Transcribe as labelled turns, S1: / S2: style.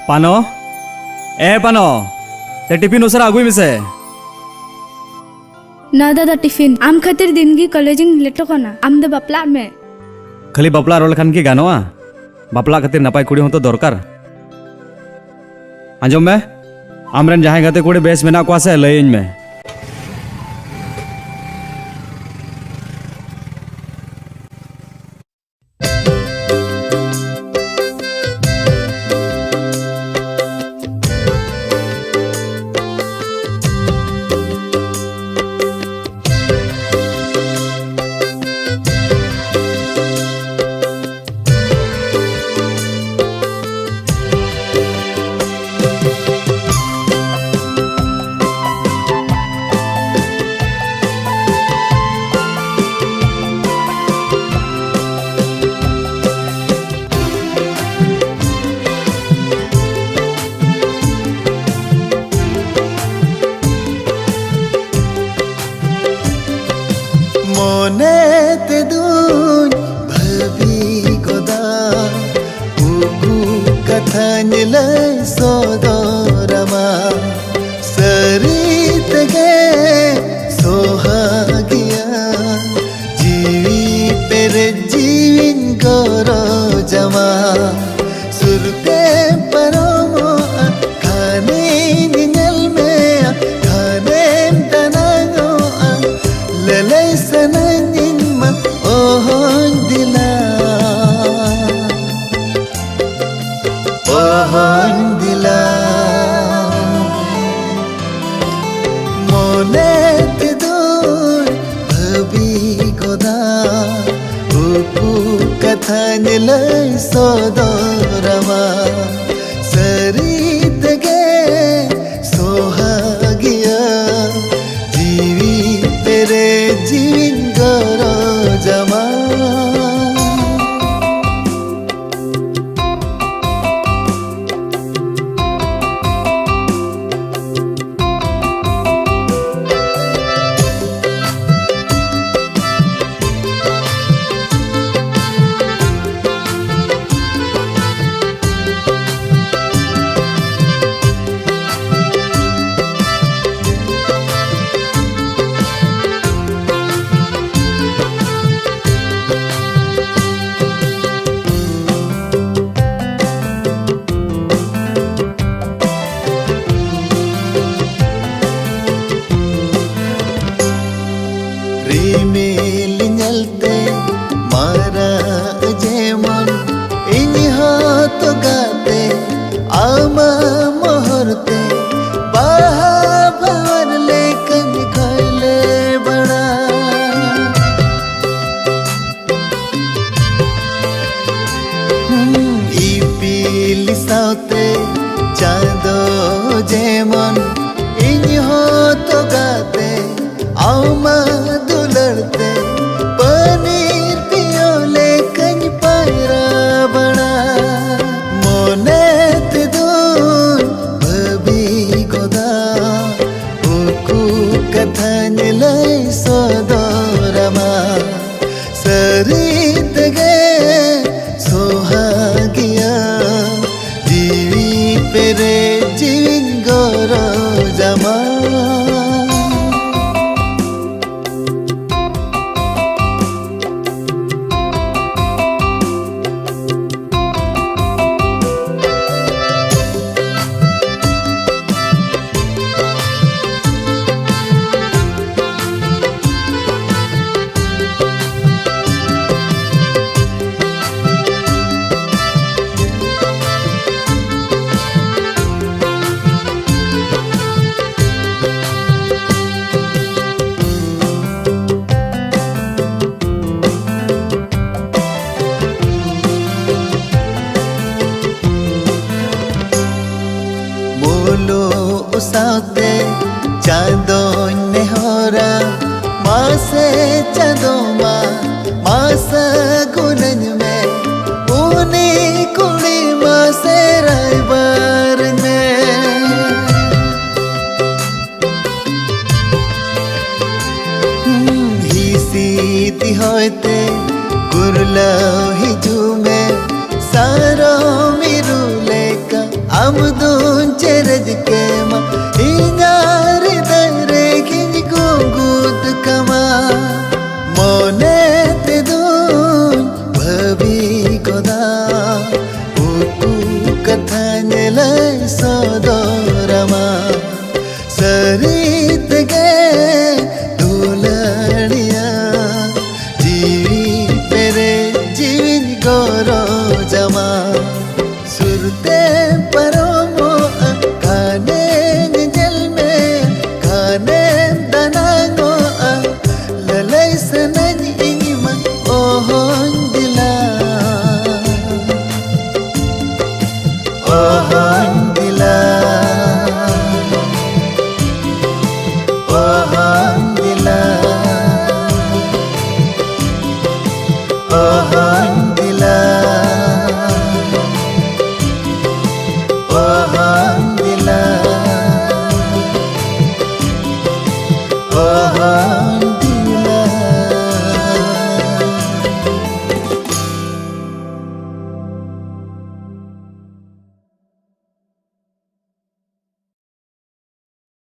S1: पानो ए पानो ते टिफिन उसरा आगुई मिसे
S2: ना दादा टिफिन आम खातिर दिन की कॉलेजिंग लेटो कना आम दे बापला में
S1: खाली बापला रोल खान की गानोआ बापला खातिर नपाय कुड़ी हो तो दरकार आंजम में आमरन जहां गाते कुड़ी बेस मेना को से लयइन में
S3: मोनेते दून भवी गोदा उगु कथा निलय सोदोरमा सरित गे सोहागिया जीवी पेरे जीविन गोरो जमा सुरते परोमो खाने निगल में खाने तनागो लले सननिन ma ohon dila monet dur bhabi goda uku katha nilai sodorama sarit ge sohagiya जीवी तेरे जीविन गरो जमा रीमेल नलते मारा जेमन इन हाथ गाते आमा मोहरते बाहा भवर लेकन खले बड़ा ई पीली साते चांदो जेमन इन हाथ गाते आमा दुलड़ते पनीर पियो लेकन पायरा बड़ा मोनेत दून भवी गोदा उकु कथा निलय सोदोरमा सरित गे सोहागिया जीवी पेरे जीविन गोरो जमा बोलो उसाते चांदो नेहरा मासे चांदो मासा गुनन में ऊनी कुड़ी मासे रायबार में ही सीती होते गुरला हिजू में सारो मिरू लेका ᱟᱢ ᱫᱚᱧ ᱪᱮᱨᱮᱡ